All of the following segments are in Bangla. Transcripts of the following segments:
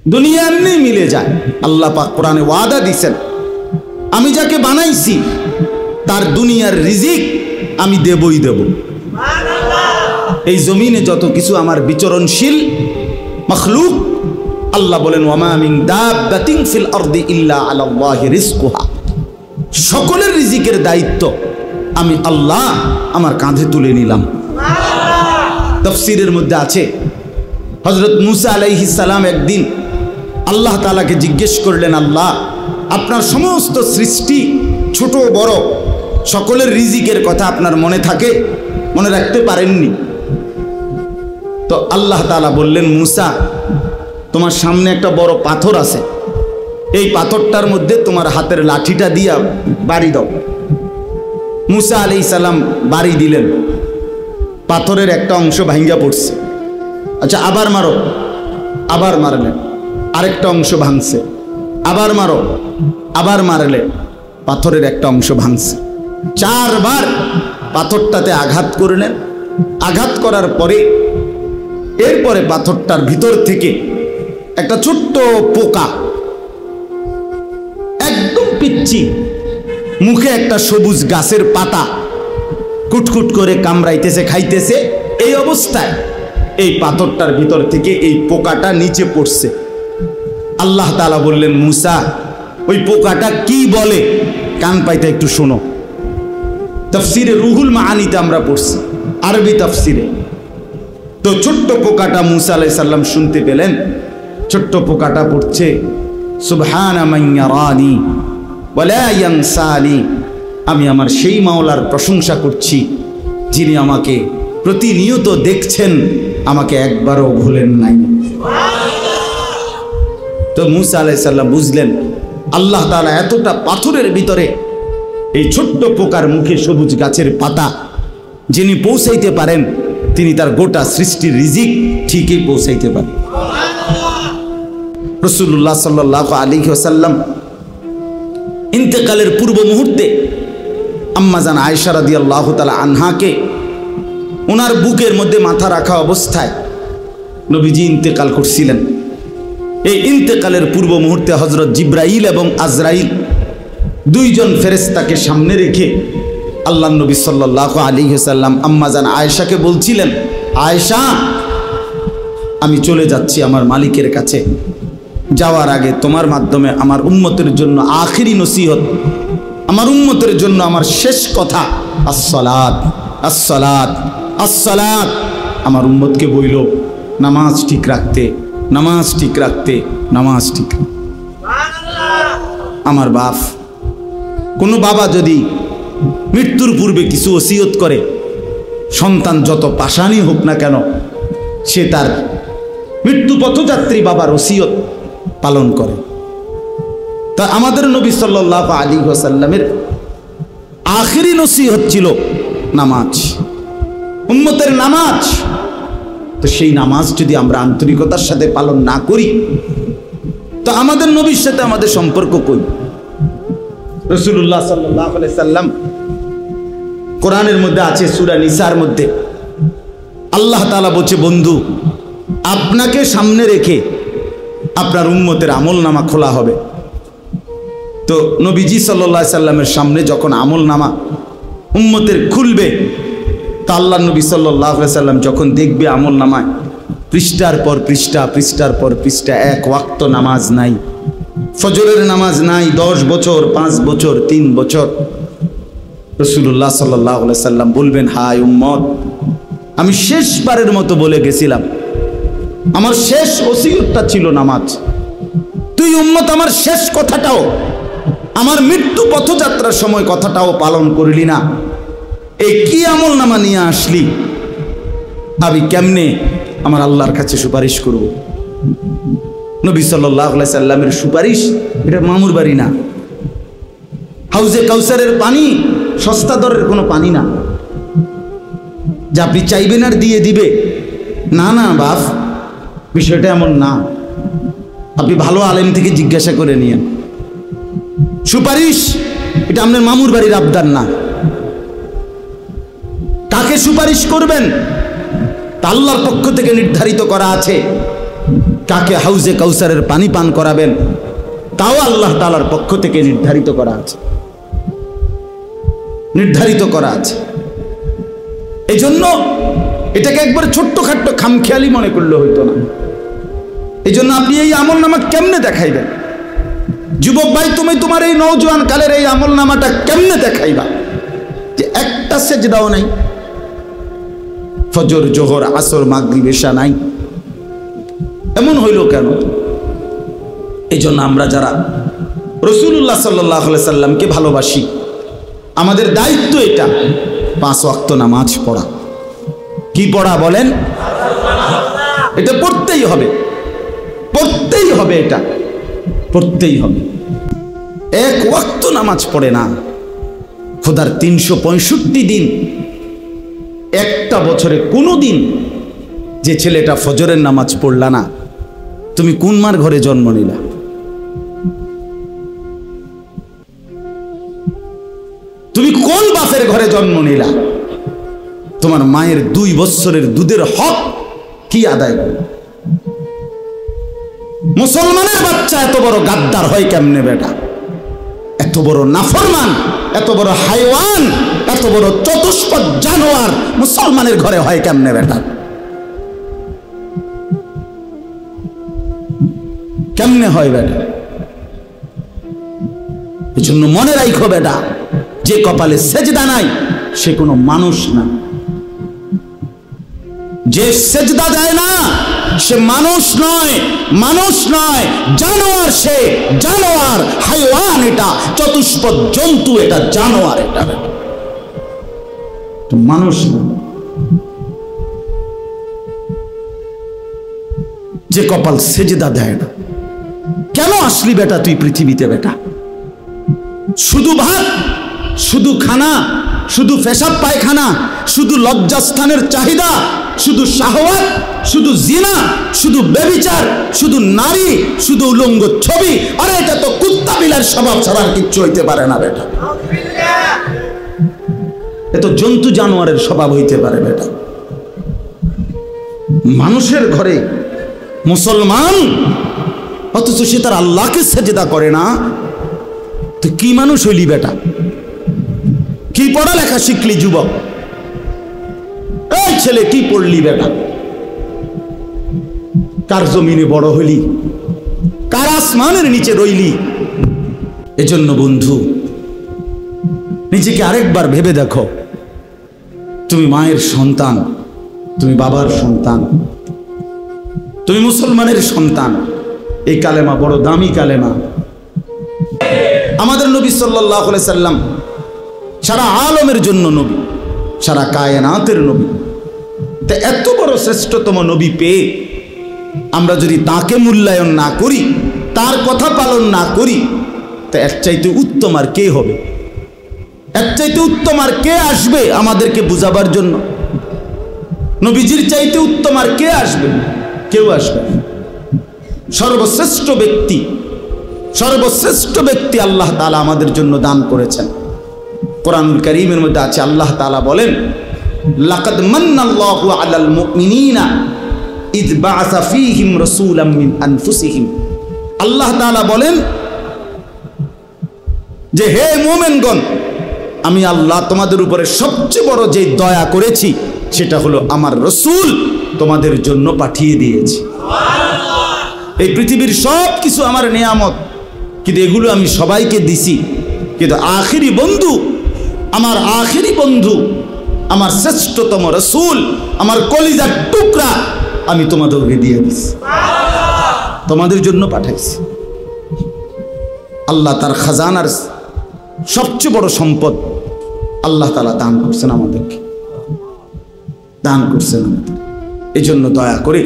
দুনিয়া এমনি মিলে যায়। আল্লাহ পাক কোরআনে ওয়াদা দিয়েছেন, আমি যাকে বানাইছি তার দুনিয়ার রিজিক আমি দেবই দেব। এই জমিনে যত কিছু আমার বিচরণশীল মখলুক, আল্লাহ বলেন ওয়ামা মিন দাব্বাতিন ফিল আরদি ইল্লা আলাল্লাহি রিজকুহা, সকলের রিজিকের দায়িত্ব আমি আল্লাহ আমার কাঁধে তুলে নিলাম। তাফসীরের মধ্যে আছে হযরত মুসা আলাইহিস সালাম একদিন আল্লাহ তাআলাকে জিজ্ঞেস করলেন, আল্লাহ আপনার সমস্ত সৃষ্টি ছোট বড় সকলের রিজিকের কথা আপনার মনে থাকে, মনে রাখতে পারেননি? তো আল্লাহ তাআলা বললেন, মুসা তোমার সামনে একটা বড় পাথর আছে, এই পাথরটার মধ্যে তোমার হাতের লাঠিটা দিয়া বাড়ি দাও। মুসা আলাইহিস সালাম বাড়ি দিলেন, পাথরের একটা অংশ ভাঙ্গা পড়ছে। আচ্ছা আবার মারো, আবার মারলেন, আরেকটা অংশ ভাঙছে, আবার মারো, আবার মারলে পাথরের একটা অংশ ভাঙছে। 4 বার পাথরটাতে আঘাত করলেন। আঘাত করার পরে এরপরে পাথরটার ভিতর থেকে একটা ছোট্ট পোকা, একদম পিচ্চি, মুখে একটা সবুজ গাছের পাতা কুটকুট করে কামড়াইতেছে, খাইতেছে। এই অবস্থায় এই পাথরটার ভিতর থেকে এই পোকাটা নিচে পড়ছে। আল্লাহ তাআলা বললেন, মুসা ওই পোকাটা কি বলে কান পাইতে একটু শোনো। তাফসীরে রুহুল মাআনিতে আমরা পড়ছি, আরবি তাফসীরে। তো ছোট্ট পোকাটা মুসা আলাইহিস সালাম শুনতে পেলেন। ছোট্ট পোকাটা পড়ছে, সুবহানা মান ইয়ারানি ওয়া লা ইয়ানসানি, আমি আমার সেই মাওলার প্রশংসা করছি যিনি আমাকে প্রতিনিয়ত দেখছেন, আমাকে একবারও ভুলেন নাই। তো মুসা আলাইহিস সালাম বুঝলেন আল্লাহ তাআলা এতটা পাথরের ভিতরে এই ছোট্ট পোকার মুখে সবুজ গাছের পাতা যিনি পৌঁছাইতে পারেন, তিনি তার গোটা সৃষ্টির রিজিক ঠিকই পৌঁছাইতে পারেন। রাসূলুল্লাহ সাল্লাল্লাহু আলাইহি ওয়াসাল্লাম ইন্তেকালের পূর্ব মুহূর্তে আম্মাজান আয়েশা রাদিয়াল্লাহু তাআলা আনহাকে ওনার বুকের মধ্যে মাথা রাখা অবস্থায় নবীজি ইন্তেকাল করছিলেন। এই ইন্তেকালের পূর্ব মুহূর্তে হযরত জিবরাইল এবং আজরাইল দুইজন ফেরেশতাকে সামনে রেখে আল্লাহর নবী সাল্লাল্লাহু আলাইহি ওয়াসাল্লাম আম্মাজান আয়েশাকে বলছিলেন, আয়েশা আমি চলে যাচ্ছি আমার মালিকের কাছে, যাওয়ার আগে তোমার মাধ্যমে আমার উম্মতের জন্য আখিরি নসিহত, আমার উম্মতের জন্য আমার শেষ কথা, আসসালাত আসসালাত আসসালাত। আমার উম্মতকে বইল নামাজ ঠিক রাখতে, নামাজ ঠিক রাখতে, নামাজ ঠিক। আমার বাপ, কোনো বাবা যদি মৃত্যুর পূর্বে কিছু ওসিয়ত করে, সন্তান যত পাষাণই হোক না কেন, সে তার মৃত্যু পথযাত্রী বাবার ওসিয়ত পালন করে। তা আমাদের নবী সাল্লাল্লাহু আলাইহি ওয়াসাল্লামের আখিরি নসিহত ছিল নামাজ, উম্মতের নামাজ। তো সেই নামাজ যদি আমরা আন্তরিকতার সাথে পালন না করি, তো আমাদের নবীর সাথে আমাদের সম্পর্ক কই? রাসূলুল্লাহ সাল্লাল্লাহু আলাইহি সাল্লাম কোরআনের মধ্যে আছে, সূরা নিসার মধ্যে আল্লাহ তাআলা বলছে, বন্ধু আপনাকে সামনে রেখে আপনার উম্মতের আমলনামা খোলা হবে। তো নবীজি সাল্লাল্লাহু আলাইহি সাল্লামের সামনে যখন আমলনামা উম্মতের খুলবে, তা আল্লাহ নবী সাল্লাল্লাহু আলাইহি সাল্লাম যখন দেখবে আমলনামায় পৃষ্ঠার পর পৃষ্ঠা, পৃষ্ঠার পর পৃষ্ঠা, এক ওয়াক্ত নামাজ নাই, ফজরের নামাজ নাই, 10 বছর, 5 বছর, 3 বছর, রাসূলুল্লাহ সাল্লাল্লাহু আলাইহি সাল্লাম বলবেন, হায় উম্মত, আমি শেষবারের মতো বলে গেছিলাম, আমার শেষ ওসিয়তটা ছিল নামাজ। তুই উম্মত আমার শেষ কথাটাও, আমার মৃত্যু পথযাত্রার সময় কথাটাও পালন করলি না। এই কি আমলনামা নিয়ে আসলি? আমি কেমনে আমার আল্লাহর কাছে সুপারিশ করব? নবী সাল্লাল্লাহু আলাইহি সাল্লামের সুপারিশ এটা মামুর বাড়ি না, হাউজে কাউসারের পানি সস্তা দরের কোনো পানি না যে আপনি চাইবেন আর দিয়ে দিবে। না না বাপ, বিষয়টা এমন না। আপনি ভালো আলেম থেকে জিজ্ঞাসা করে নিয়েন। সুপারিশ এটা আপনার মামুর বাড়ির আবদার না। কাকে সুপারিশ করবেন তা আল্লাহর পক্ষ থেকে নির্ধারিত করা আছে। কাকে হাউজে কাউসারের পানি পান করাবেন, তাও আল্লাহ তাআলার পক্ষ থেকে নির্ধারিত করা আছে, নির্ধারিত করা আছে। এই জন্য এটাকে একবার ছোট্টখাট্ট খামখেয়ালি মনে করলে হইতো না। এই জন্য আপনি এই আমল নামা কেমনে দেখাইবেন? যুবক ভাই, তুমি তোমার এই নওজোয়ান কালের এই আমল নামাটা কেমনে দেখাইবা যে একটা সেজদাও নাই, ফজর জোহর আসর মাগরিব এশা নাই? এমন হইল কেন? এই জন্য আমরা যারা রাসূলুল্লাহ সাল্লাল্লাহু আলাইহি সাল্লামকে ভালোবাসি, আমাদের দায়িত্ব এটা 5 ওয়াক্ত নামাজ পড়া। কি পড়া বলেন? এটা পড়তেই হবে, পড়তেই হবে, এটা পড়তেই হবে। 1 ওয়াক্ত নামাজ পড়ে না, খোদার 365 দিন, একটা বছরে কোনো দিন যে ছেলেটা ফজরের নামাজ পড়লা না, তুমি কোন মার ঘরে জন্ম নিলা? তুমি কোন বাপের ঘরে জন্ম নিলা? তোমার মায়ের 2 বছরের দুধের হক কি আদায় করবে? মুসলমানের বাচ্চা এত বড় গাদ্দার হয় কেমনে বেটা? এত বড় নাফরমান, এত বড় হাইওয়ান, এত বড় চতুষ্পদ জানোয়ার মুসলমানের ঘরে হয় কেমনে বেটা? কেমনে হয় বেটা? এই জন্য মনে রাখো বেটা, যে কপালে সেজদা নাই সে কোনো মানুষ না। যে সেজদা দেয় না সে মানুষ নয়, মানুষ নয়, জানোয়ার। সে জানোয়ার, হাইওয়ান, এটা চতুষ্পদ জন্তু, এটা জানোয়ার, এটা মানুষ না। যে কপাল সেজদা দেয় না, কেন আসলি বেটা তুই পৃথিবীতে বেটা? শুধু ভাত, শুধু খানা, শুধু পেশাব পায়খানা, শুধু লজ্জাস্থানের চাহিদা, শুধু শাহওয়াত, শুধু জিনা, শুধু ব্যভিচার, শুধু নারী, শুধু উলঙ্গ ছবি। আরে এটা তো কুত্তা বিলার স্বভাব ছাড়া আর কিচ্ছু হইতে পারে না বেটা। এ তো জন্তু জানোয়ারের স্বভাব হইতে পারে বেটা। মানুষের ঘরে মুসলমান, অথচ সে তার আল্লাহকে সেজদা করে না। তো কি মানুষ হইলি বেটা? কি পড়ালেখা শিখলি যুবক? এই ছেলে কি পড়লি বেটা? কার জমিনে বড় হইলি? কার আসমানের নিচে রইলি? এজন্য বন্ধু, নিজেকে আরেকবার ভেবে দেখো। তুমি মায়ের সন্তান, তুমি বাবার সন্তান, তুমি মুসলমানের সন্তান। এই কালেমা বড় দামি কালেমা। আমাদের নবী সাল্লাল্লাহু আলাইহি সাল্লাম সারা আলমের জন্য নবী, সারা কায়নাতের নবী। তা এত বড় শ্রেষ্ঠতম নবী পেয়ে আমরা যদি তাকে মূল্যায়ন না করি, তার কথা পালন না করি, তা এর চাইতে উত্তম আর কে হবে? এর চাইতে উত্তম আর কে আসবে আমাদেরকে বুঝাবার জন্য? নবীজির চাইতে উত্তম আর কে আসবে? কেউ আসবে। সর্বশ্রেষ্ঠ ব্যক্তি, সর্বশ্রেষ্ঠ ব্যক্তি আল্লাহ তাআলা আমাদের জন্য দান করেছেন। কোরআনুল কারীমের মধ্যে আছে, আল্লাহ তাআলা বলেন, লাকাদ মান্নাল্লাহু আলাল মুমিনিনা ইয বাআসা ফীহিম রাসূলাম মিন আনফুসিহিম। আল্লাহ তাআলা বলেন যে হে মুমিনগণ, আমি আল্লাহ তোমাদের উপরে সবচেয়ে বড় যে দয়া করেছি সেটা হলো আমার রাসূল তোমাদের জন্য পাঠিয়ে দিয়েছি। এই পৃথিবীর সব কিছু আমার নিয়ামত, কিন্তু এগুলো আমি সবাইকে দিছি, কিন্তু আখিরি বন্ধু, আমার আখিরি বন্ধু, আমার শ্রেষ্ঠতম রাসূল, আমার কলিজার টুকরা আমি তোমাদেরকে দিয়ে দিছি, তোমাদের জন্য পাঠাইছি। আল্লাহ তার খাজানার সবচেয়ে বড় সম্পদ আল্লাহ তাআলা দান করছেন আমাদেরকে, দান করছেন আমাদের। এই জন্য দয়া করে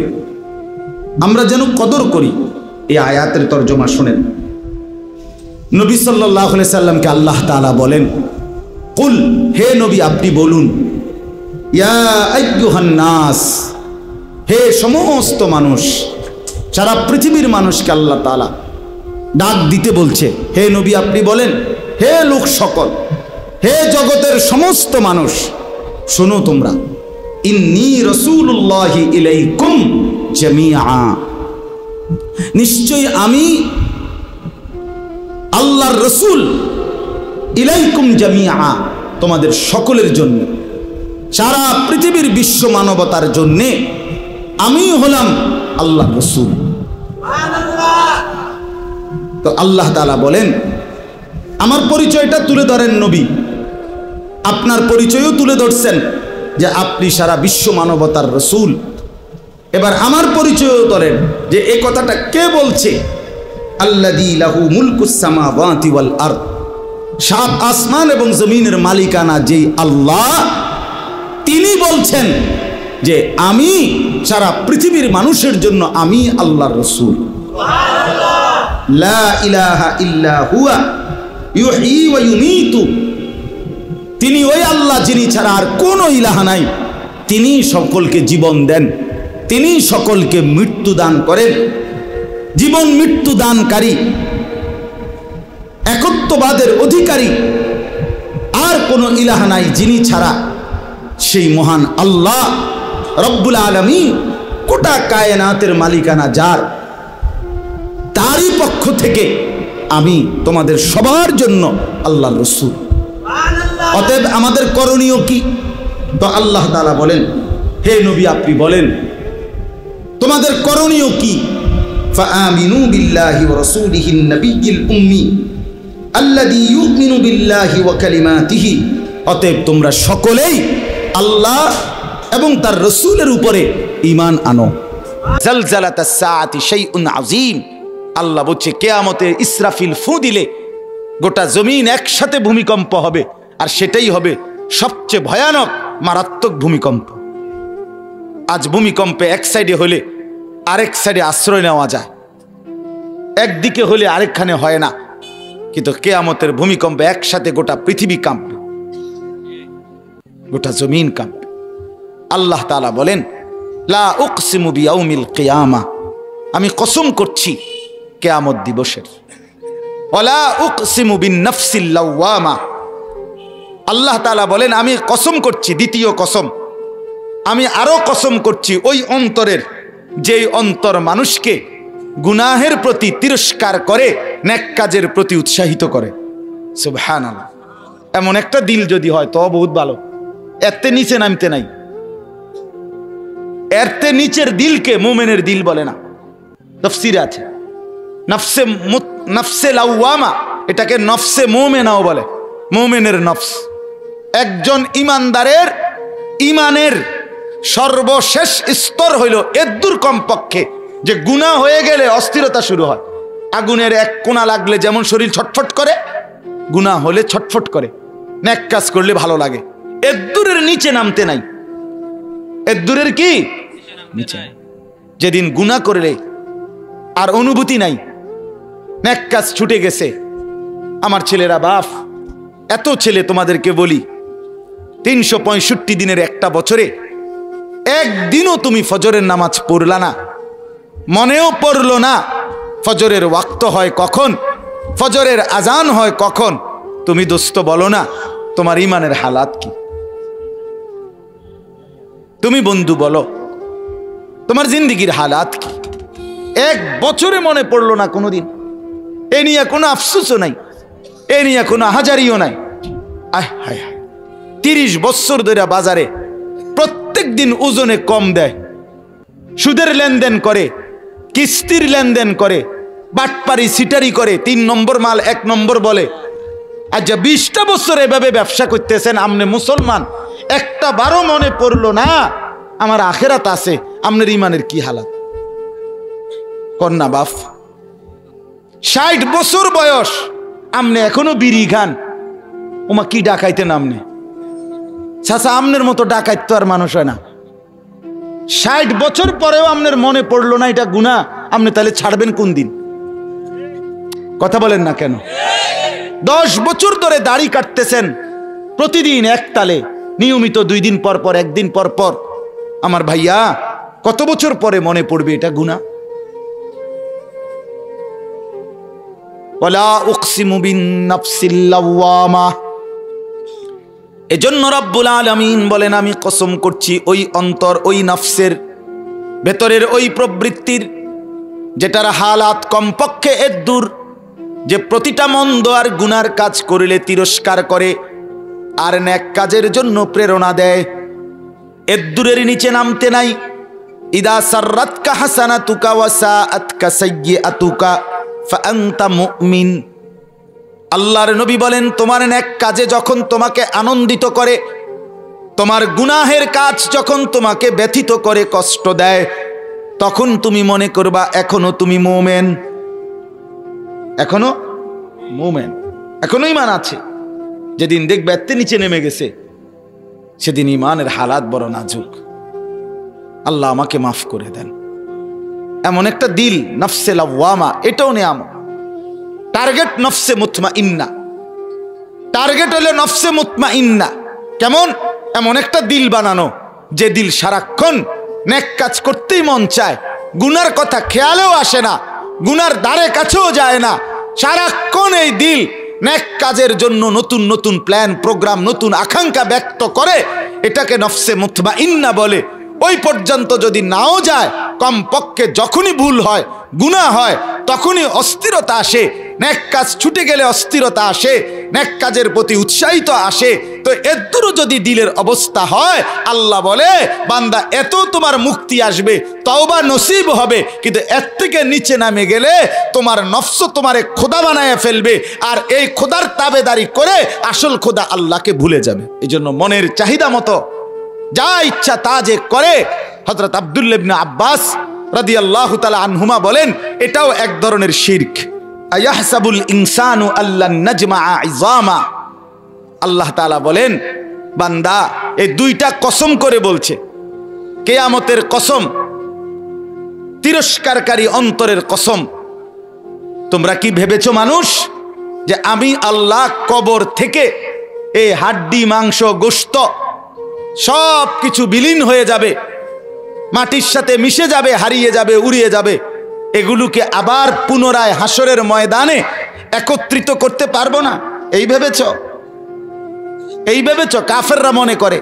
আমরা যেন কদর করি। এই আয়াতের তরজমা শুনেন। নবী সাল্লাল্লাহু আলাইহি সাল্লামকে আল্লাহ তাআলা বলেন, কুল, হে নবী আপনি বলুন, ইয়া আইয়ুহান নাস, হে সমস্ত মানুষ। সারা পৃথিবীর মানুষকে আল্লাহ তাআলা ডাক দিতে বলছে, হে নবী আপনি বলেন, হে লোক সকল, হে জগতের সমস্ত মানুষ, শোনো তোমরা, ইন্নী রাসূলুল্লাহি ইলাইকুম জামিআ, নিশ্চয়ই আমি আল্লাহর রসুল ইলাইকুম জামিআ, তোমাদের সকলের জন্য, সারা পৃথিবীর বিশ্ব মানবতার জন্য আমি হলাম আল্লাহর রসুল। তো আল্লাহ তাআলা বলেন, আমার পরিচয়টা তুলে ধরেন নবী, আপনার পরিচয়ও তুলে ধরছেন যে আপনি সারা বিশ্ব মানবতার রসুল। এবার আমার পরিচয়ও ধরেন যে এই কথাটা কে বলছে। আল্লাযী লাহু মুলকুস সামাওয়াতি ওয়াল আরদ, সাত আসমান এবং জমিনের মালিকানা যেই আল্লাহ, তিনি বলছেন যে আমি সারা পৃথিবীর মানুষের জন্য আমি আল্লাহর রসুল। লা ইলাহা ইল্লা হুয়া ইউহয়ী ওয়া ইউমীতু, তিনি ওই আল্লাহ যিনি ছাড়া আর কোনো ইলাহা নাই, তিনি সকলকে জীবন দেন, তিনি সকলকে মৃত্যু দান করেন। জীবন মৃত্যু দানকারী, একত্ববাদের অধিকারী আর কোনো ইলাহা নাই যিনি ছাড়া। সেই মহান আল্লাহ রব্বুল আলামিন, গোটা কায়নাতের মালিকানা যার, তারই পক্ষ থেকে আমি তোমাদের সবার জন্য আল্লাহর রাসূল। অতএব আমাদের করণীয় কি? তো আল্লাহ তাআলা বলেন, হে নবী আপনি বলেন তোমাদের করণীয় কি? ফাআমিনু বিল্লাহি ওয়া রাসূলিহিন নাবিয়্যিল উম্মি আল্লাযী ইউমিনু বিল্লাহি ওয়া কালিমাতিহি, অতএব তোমরা সকলেই আল্লাহ এবং তার রাসূলের উপরে ঈমান আনো। জালজালাতাস সাআতি শাইউন আযীম, আল্লাহ বলছে কিয়ামতে ইসরাফিল ফু দিলে গোটা জমিন একসাথে ভূমিকম্প হবে, আর সেটাই হবে সবচেয়ে ভয়ানক মারাত্মক ভূমিকম্প। আজ ভূমিকম্পে এক সাইডে হলে আরেক সাইডে আশ্রয় নেওয়া যায়, একদিকে হলে আরেকখানে হয় না, কিন্তু কিয়ামতের ভূমিকম্পে একসাথে গোটা পৃথিবী কাঁপবে, গোটা জমিন কাঁপবে। আল্লাহ তাআলা বলেন, লা উকসিমু বিয়াউমিল কিয়ামা, আমি কসম করছি কিয়ামত দিবসের। ওয়ালা উকসিমু বিন-নাফসিল লাওয়ামা, আল্লাহ তাআলা বলেন আমি কসম করছি, দ্বিতীয় কসম, আমি আরো কসম করছি ওই অন্তরের, যেই অন্তর মানুষকে গুনাহের প্রতি তিরস্কার করে, নেক কাজের প্রতি উৎসাহিত করে। সুবহানাল্লাহ, এমন একটা দিল যদি হয় তো বহুত ভালো। এতে নিচে নামতে নাই, এরতে নিচের দিলকে মুমিনের দিল বলে না। তাফসীরে আছে নফসে লাওয়ামা, এটাকে নফসে মুমিনাও বলে, মুমিনের নফস। একজন ইমানদারের ইমানের সর্বশেষ স্তর হইল এদ্দুর কমপক্ষে যে গুনাহ হয়ে গেলে অস্থিরতা শুরু হয়। আগুনের এক কোণা লাগলে যেমন শরীর ছটফট করে, গুনাহ হলে ছটফট করে, নেক কাজ করলে ভালো লাগে। এদ্দুরের নিচে নামতে নাই, এদ্দুরের কি নিচে। যেদিন গুনাহ করলে আর অনুভূতি নাই, নেক কাজ ছুটে গেছে। আমার ছেলেরা, বাপ, এত ছেলে তোমাদেরকে বলি, 365 দিনের একটা বছরে একদিনও তুমি ফজরের নামাজ পড়লা না, মনেও পড়লো না ফজরের ওয়াক্ত হয় কখন, ফজরের আজান হয় কখন। তুমি দোস্ত বলো না তোমার ইমানের হালাত কি? তুমি বন্ধু বলো তোমার জিন্দিগির হালাত কি? এক বছরে মনে পড়লো না কোনোদিন। এ নিয়ে কোনো আফসোসও নাই, এ নিয়ে কোনো হাজারিও নাই। আয় হায় হায়, 30 বছর ধরে বাজারে প্রত্যেক দিন ওজনে কম দেয়, সুদের লেনদেন করে, কিস্তির লেনদেন করে, বাটপারি সিটারি করে, 3 নম্বর মাল 1 নম্বর বলে। আচ্ছা 20টা বছর এভাবে ব্যবসা করতেছেন, আমনে মুসলমান, একটা বারো মনে পড়লো না আমার আখেরাত আছে। আমনের ইমানের কি হালাত কন্যা বাপ? 60 বছর বয়স, আমনে এখনো বিড়ি খান। ওমা কি ডাকাইতেন আমনে? চাচা আমনের মতো ডাকাইত তো আর মানুষ হয় না। 60 বছর পরেও আমনের মনে পড়লো না এটা গুনাহ, আপনি তাহলে ছাড়বেন কোন দিন? কথা বলেন না কেন? 10 বছর ধরে দাড়ি কাটতেছেন প্রতিদিন এক তালে, নিয়মিত 2 দিন পর পর, 1 দিন পর পর। আমার ভাইয়া, কত বছর পরে মনে পড়বে এটা গুনাহ? ওয়ালা উকসিমু বিন-নাফসিল লাওয়ামা, এজন্য রব্বুল আলামিন বলেন আমি কসম করছি ওই অন্তর, ওই নফসের ভেতরের ওই প্রবৃত্তির যেটার হালাত কমপক্ষে এর দূর, যে প্রতিটা মন্দ আর গুনার কাজ করিলে তিরস্কার করে আর নেক কাজের জন্য প্রেরণা দেয়। এর দূরের নিচে নামতে নাই। ইদা সাররাতকা হাসানাতুকা ওয়া সাআতকা সাইয়্যাতুকা ফাআনতা মুমিন। আল্লাহর নবী বলেন, তোমার নেক কাজে যখন তোমাকে আনন্দিত করে, তোমার গুনাহের কাজ যখন তোমাকে ব্যথিত করে, কষ্ট দেয়, তখন তুমি মনে করবা এখনো তুমি মুমিন, এখনো মুমিন, এখনো ঈমান আছে। যেদিন দেখবে এত নিচে নেমে গেছে, সেদিন ঈমানের হালাত বড় নাজুক। আল্লাহ আমাকে মাফ করে দেন। এমন একটা দিল নফসে লাওয়ামা, এটাও নিয়ামত। টার্গেট নফসে মুতমাইন্না, টার্গেট হলো নফসে মুতমাইন্না। কেমন? এমন একটা দিল বানানো যে দিল সারাক্ষণ নেক কাজ করতেই মন চায়, গুনার কথা খেয়ালেও আসে না, গুনার ধারে কাছেও যায় না। সারাক্ষণ এই দিল নেক কাজের জন্য নতুন নতুন প্ল্যান প্রোগ্রাম, নতুন আকাঙ্ক্ষা ব্যক্ত করে, এটাকে নফসে মুতমাইন্না বলে। ওই পর্যন্ত যদি নাও যায়, কমপক্ষে যখনই ভুল হয়, গুনাহ হয়, তখনই অস্থিরতা আসে। নেক কাজ ছুটে গেলে অস্থিরতা আসে, নেক কাজের প্রতি উৎসাহিত আসে। তো এদুরও যদি দিলের অবস্থা হয়, আল্লাহ বলে বান্দা এত তোমার মুক্তি আসবে, তওবা নসিব হবে, কিন্তু এর থেকে নিচে নামে গেলে তোমার নফস তোমারে খোদা বানায় ফেলবে, আর এই খোদার তাবেদারি করে আসল খোদা আল্লাহকে ভুলে যাবে। এই জন্য মনের চাহিদা মতো যা ইচ্ছা তা যে করে। হযরত আব্দুল্লাহ ইবনে আব্বাস রাদিয়াল্লাহু তাআলা আনহুমা বলেন, এটাও এক ধরনের শিরক। আয়াহসাবুল ইনসানু আল্লান নাজমাআ ইযামা। আল্লাহ তাআলা বলেন, বান্দা এই দুইটা কসম করে বলছে, কিয়ামতের কসম, তিরস্কারকারী অন্তরের কসম। তোমরা কি ভেবেছো মানুষ যে আমি আল্লাহ কবর থেকে এই হাড্ডি মাংস গোশত সব কিছু বিলীন হয়ে যাবে, মাটির সাথে মিশে যাবে, হারিয়ে যাবে, উড়িয়ে যাবে, এগুলোকে আবার পুনরায় হাসরের ময়দানে একত্রিত করতে পারবো না? এই ভেবেছ? এই ভেবেছ? কাফেররা মনে করে,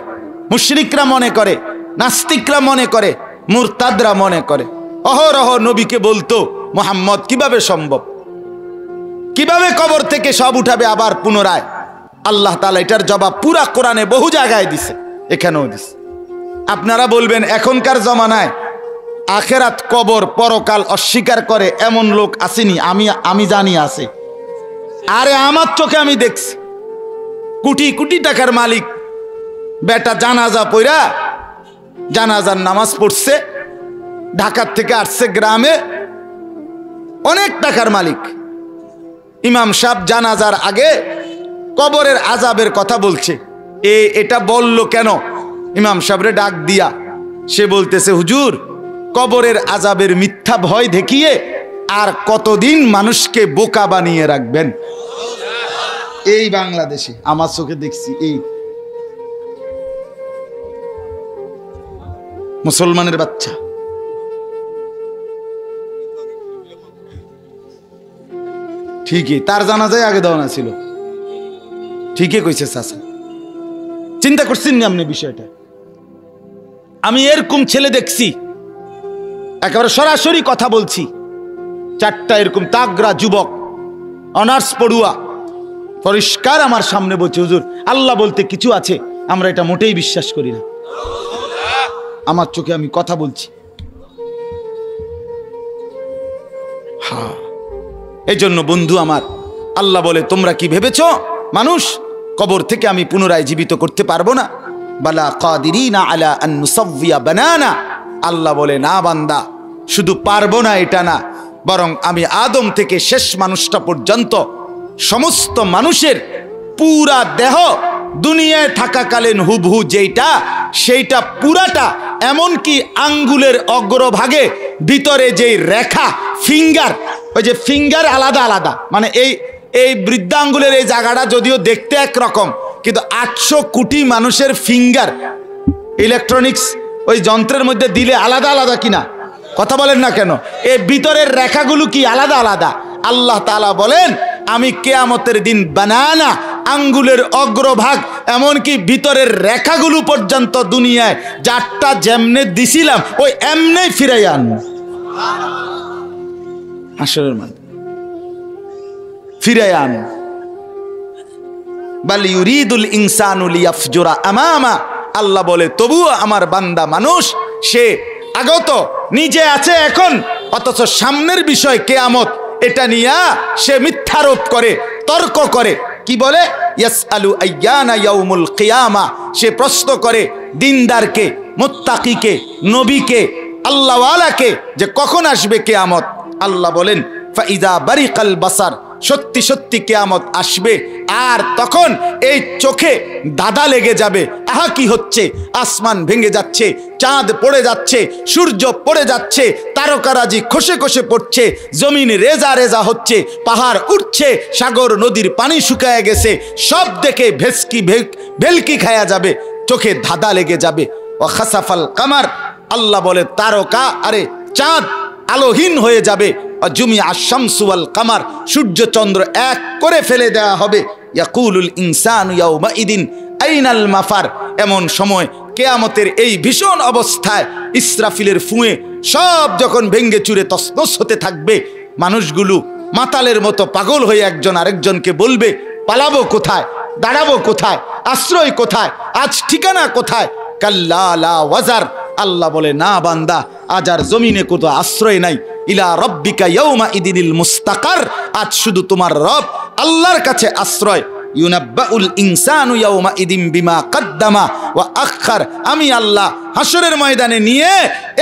মুশরিকরা মনে করে, নাস্তিকরা মনে করে, মুরতাদরা মনে করে। অহরহ নবীকে বলতো, মুহাম্মদ কিভাবে সম্ভব, কিভাবে কবর থেকে সব উঠাবে আবার পুনরায়? আল্লাহ তাআলা এটার জবাব পুরা কোরআনে বহু জায়গায় দিছে, এখানেও দিছে। আপনারা বলবেন এখনকার জমানায় আখেরাত, কবর, পরকাল অস্বীকার করে এমন লোক আসেনি? আমি জানি আছে। আরে আমার চোখে আমি দেখছি, কোটি কোটি টাকার মালিক বেটা জানাজা পড়া, জানাজার নামাজ পড়ছে, ঢাকার থেকে আসছে গ্রামে, অনেক টাকার মালিক। ইমাম সাহেব জানাজার আগে কবরের আযাবের কথা বলছে। এটা বলল কেন? ইমাম সাহেবরে ডাক দিয়া সে বলতেছে, হুজুর কবরের আযাবের মিথ্যা ভয় দেখিয়ে আর কতদিন মানুষকে বোকা বানিয়ে রাখবেন? এই বাংলাদেশে আমার চোখে দেখছি, এই মুসলমানের বাচ্চা ঠিকই তার জানাজায় আগে দেওয়া ছিল, ঠিকই কইছে চাচা। চিন্তা করছেন না আপনি বিষয়টা? আমি এরকম ছেলে দেখছি, একেবারে সরাসরি কথা বলছি, 4টা এরকম তাগড়া যুবক, অনার্স পড়ুয়া, পরিষ্কার আমার সামনে বলছে, হুজুর আল্লাহ বলতে কিছু আছে, আমরা এটা মোটেই বিশ্বাস করি না। আমার চোখে আমি কথা বলছি। হ্যাঁ, এই জন্য বন্ধু আমার, আল্লাহ বলে তোমরা কি ভেবেছো মানুষ কবর থেকে আমি পুনরায় জীবিত করতে পারবো না? বালা কাদিরিনা আলা আন নুসাওয়িয়া বানানা। আল্লাহ বলে না বান্দা, শুধু পারবো না এটা না, বরং আমি আদম থেকে শেষ মানুষটা পর্যন্ত সমস্ত মানুষের পুরা দেহ দুনিয়ায় থাকাকালীন হুবহু যেইটা, সেইটা পুরাটা, এমনকি আঙ্গুলের অগ্রভাগে ভিতরে যেই রেখা, ফিঙ্গার, ওই যে ফিঙ্গার আলাদা আলাদা, মানে এই বৃদ্ধাঙ্গুলের এই জায়গাটা যদিও দেখতে একরকম, কিন্তু 800 কোটি মানুষের ফিঙ্গার ইলেকট্রনিক্স ওই যন্ত্রের মধ্যে দিলে আলাদা আলাদা কিনা? কথা বলেন না কেন? এই ভিতরের রেখাগুলো কি আলাদা আলাদা? আল্লাহ তাআলা বলেন আমি কিয়ামতের দিন বানানা, আঙ্গুলের অগ্রভাগ এমনকি ভিতরের রেখাগুলো পর্যন্ত দুনিয়ায় যারটা যেমনে দিছিলাম ওই এমনি ফিরাই আনবো। হাসরের ময়দান ফিরে আন। বাল ইউরিদুল ইনসানু লিয়াফজুরা আমামা, আল্লাহ বলে তবুও আমার বান্দা মানুষ সে আগত নিজে আছে এখন, অথচ সামনের বিষয় কিয়ামত এটা নিয়ে সে মিথ্যারোপ করে, তর্ক করে। কি বলে? ইয়াসআলু আইয়ানা ইয়াউমুল কিয়ামা, সে প্রশ্ন করে দিনদারকে, মুত্তাকিকে, নবীকে, আল্লাহওয়ালাকে যে কখন আসবে কিয়ামত। আল্লাহ বলেন ফাইজা বারিকাল বাসার, সত্যি সত্যি কিয়ামত আসবে, আর তখন এই চোখে দাদা লেগে যাবে। আহা কি হচ্ছে, আসমান ভেঙে যাচ্ছে, চাঁদ পড়ে যাচ্ছে, সূর্য পড়ে যাচ্ছে, তারকারাজি খসে খসে পড়ছে, জমিন রেজা রেজা হচ্ছে, পাহাড় উঠছে, সাগর নদীর পানি শুকায় গেছে, সব দেখে ভেলকি খায়া যাবে, চোখে ধাঁধা লেগে যাবে। ও খাসাফাল কামার, আল্লাহ বলে তারকা আরে চাঁদ আলোহীন হয়ে যাবে। জুমিয়া শামসু ওয়াল কামার, সূর্য চন্দ্র এক করে ফেলে দেওয়া হবে। ইয়াকুলুল ইনসানু ইয়াউমাইদিন আইনাল মাফার, এমন সময় কিয়ামতের এই ভীষণ অবস্থায় ইসরাফিলের ফুঁয়ে সব যখন ভেঙ্গে চুরে তছনছ হতে থাকবে, মানুষগুলো মাতালের মতো পাগল হয়ে একজন আরেকজনকে বলবে পালাবো কোথায়, দাঁড়াবো কোথায়, আশ্রয় কোথায়, আজ ঠিকানা কোথায়। কাল্লা লা ওয়াজার, আল্লাহ বলে না বান্দা, আজ আর জমিনে কোথাও আশ্রয় নাই। ইলা রব্বিকা ইয়াউমা ইদিনিল মুস্তাকার, আজ শুধু তোমার রব আল্লাহর কাছে আশ্রয়। ইউনাব্বাউল ইনসানু ইয়াউমা ইদিন বিমা কদ্দামা ওয়া আখার, আমি আল্লাহ হাসরের ময়দানে নিয়ে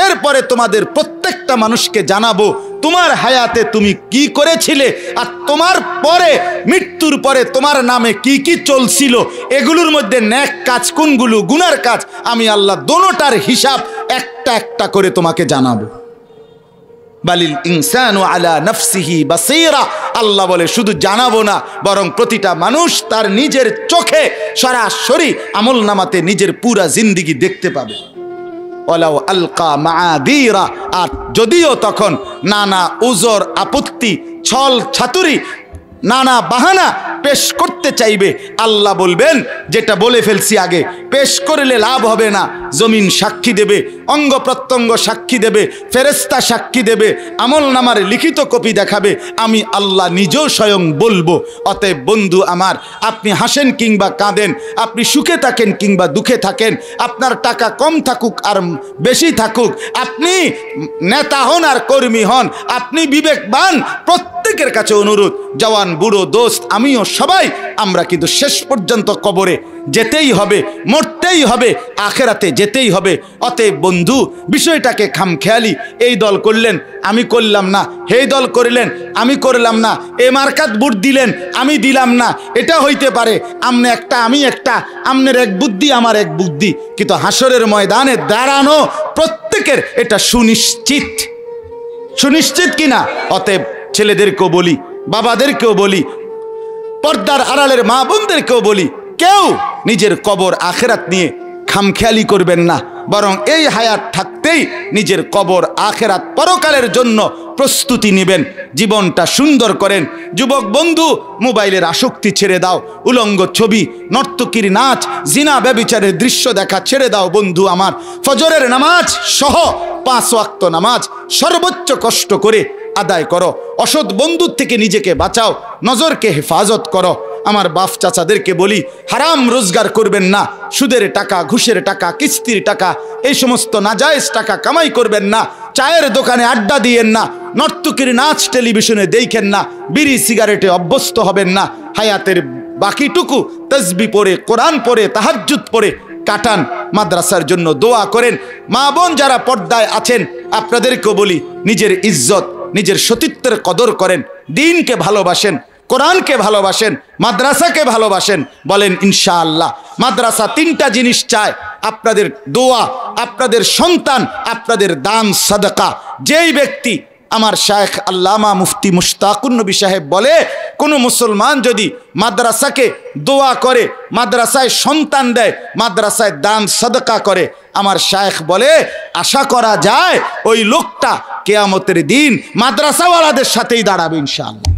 এরপরে তোমাদের প্রত্যেকটা মানুষকে জানাবো তোমার হায়াতে তুমি কি করেছিলে, আর তোমার পরে মৃত্যুর পরে তোমার নামে কি কি চলছিল, এগুলোর মধ্যে নেক কাজ কোনগুলো, গুনার কাজ, আমি আল্লাহ দোনোটার হিসাব একটা একটা করে তোমাকে জানাবো। বালিল ইনসানু আলা নাফসিহি বাসীরা, আল্লাহ বলে শুধু জানাবো না, বরং প্রতিটা মানুষ তার নিজের চোখে সরাসরি আমল নামাতে নিজের পুরা জিন্দেগি দেখতে পাবে। ওয়ালাউ আলকা মাআদিরা, আর যদিও তখন নানা উজর আপত্তি ছল ছাতুরি নানা বাহানা পেশ করতে চাইবে, আল্লাহ বলবেন যেটা বলে ফেলছি আগে, পেশ করলে লাভ হবে না। জমিন সাক্ষী দেবে, অঙ্গ প্রত্যঙ্গ সাক্ষী দেবে, ফেরেশতা সাক্ষী দেবে, আমল নামার লিখিত কপি দেখাবে, আমি আল্লাহ নিজেও স্বয়ং বলবো। অতএব বন্ধু আমার, আপনি হাসেন কিংবা কাঁদেন, আপনি সুখে থাকেন কিংবা দুঃখে থাকেন, আপনার টাকা কম থাকুক আর বেশি থাকুক, আপনি নেতা হন আর কর্মী হন, আপনি বিবেকবান, প্রত্যেকের কাছে অনুরোধ, জওয়ান বুড়ো দোস্ত আমিও সবাই, আমরা কিন্তু শেষ পর্যন্ত কবরে যেতেই হবে, মরতেই হবে, আখেরাতে যেতেই হবে। অতএব বন্ধু, বিষয়টাকে খামখেয়ালি এই দল করলেন আমি করলাম না, এই দল করলেন আমি করলাম না, এ মার্কাত ভোট দিলেন আমি দিলাম না, এটা হইতে পারে আমনে একটা আমি একটা, আমনের এক বুদ্ধি আমার এক বুদ্ধি, কিন্তু হাসরের ময়দানে দাঁড়ানো প্রত্যেকের এটা সুনিশ্চিত, সুনিশ্চিত কিনা। অতএব ছেলেদেরকেও বলি, বাবাদেরকেও বলি, পর্দার আড়ালের মা বোনদেরকেও বলি, কেউ নিজের কবর আখেরাত নিয়ে খামখেয়ালি করবেন না, বরং এই হায়াত থাকতেই নিজের কবর আখেরাত পরকালের জন্য প্রস্তুতি নেবেন, জীবনটা সুন্দর করেন। যুবক বন্ধু, মোবাইলের আসক্তি ছেড়ে দাও, উলঙ্গ ছবি, নর্তকীর নাচ, জিনা ব্যভিচারের দৃশ্য দেখা ছেড়ে দাও বন্ধু আমার। ফজরের নামাজ সহ 5 ওয়াক্ত নামাজ সর্বোচ্চ কষ্ট করে আদায় করো। অসৎ বন্ধুর থেকে নিজেকে বাঁচাও, নজরকে হেফাজত করো। আমার বাপ চাচাদেরকে বলি, হারাম রোজগার করবেন না, সুদের টাকা, ঘুষের টাকা, কিস্তির টাকা, এই সমস্ত নাজায়েজ টাকা কামাই করবেন না, চায়ের দোকানে আড্ডা দিয়েন না, নর্তকীর নাচ টেলিভিশনে দেখেন না, বিড়ি সিগারেটে অভ্যস্ত হবেন না। হায়াতের বাকিটুকু তাসবিহ পড়ে, কোরআন পড়ে, তাহাজ্জুদ পড়ে কাটান, মাদ্রাসার জন্য দোয়া করেন। মা বোন যারা পর্দায় আছেন আপনাদেরকেও বলি, নিজের ইজ্জত, নিজের সতীত্বের কদর করেন, দ্বীনকে ভালোবাসেন, কোরআনকে ভালোবাসেন, মাদ্রাসাকে ভালোবাসেন। বলেন ইনশাআল্লাহ। মাদ্রাসা 3টা জিনিস চায়, আপনাদের দোয়া, আপনাদের সন্তান, আপনাদের দান সাদাকা। যেই ব্যক্তি, আমার শায়েখ আল্লামা মুফতি মুশতাকুন নবী সাহেব বলে, কোনো মুসলমান যদি মাদ্রাসাকে দোয়া করে, মাদ্রাসায় সন্তান দেয়, মাদ্রাসায় দান সাদাকা করে, আমার শায়েখ বলে আশা করা যায় ওই লোকটা কিয়ামতের দিন মাদ্রাসাওয়ালাদের সাথেই দাঁড়াবে ইনশাআল্লাহ।